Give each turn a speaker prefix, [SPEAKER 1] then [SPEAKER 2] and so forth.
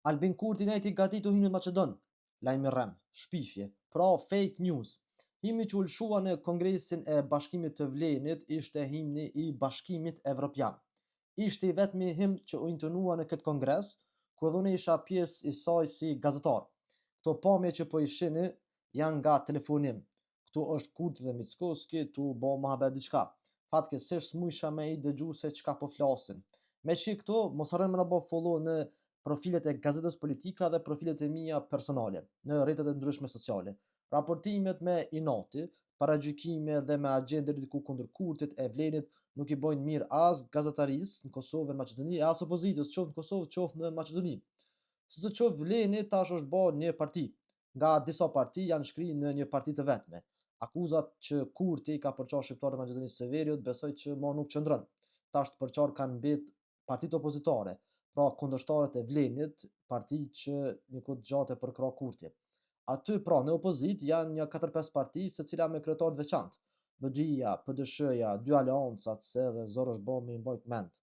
[SPEAKER 1] Albin Kurti nejti gatitu himnin Macedon, lajmi rrem, shpifje, pra fake news. Himni që ulshua në Kongresin e Bashkimit të Vlenit ishte himni i Bashkimit Evropian. Ishte i vetmi himn që u intonua në këtë kongres, ku edhe unë isha pjesë i saj si gazetar. Këto pamje që po i shihni janë nga telefonim. Ktu është Kurti dhe Mickoski tu bo mohabet diçka. Fatkeqësisht s'mujsha me i dëgju se çka po flasin. Me qi këtu, mos harroni më na bo follow në profilet e Gazetës Politika dhe profilet e mia personale në rrjetet e ndryshme sociale. Raportimet me inati, paragjykime dhe me agjende diku kundër Kurtit e Vlenit nuk i bojnë mirë as gazetarisë në Kosovë e Maqedoni, as opozitës, qoftë në Kosovë, qoftë në Maqedoni. Si të qoftë Vleni tash është bërë një parti. Nga disa parti janë shkrirë në një parti të vetme. Akuzat që Kurti ka përçarë shqiptarët e Maqedonisë së Veriut besoj që më nuk qëndron. Tash të përçarë kanë mbet partitë opozitare, pra kundërshtarët e Vlenit, parti që një kohë gjatë e përkrah Kurti. Aty pra në opozit janë një 4-5 parti secila me kryetar të veçantë. BDI-ja, PDSH-ja, dy aleancat se edhe zor është bë me i mbajt mend.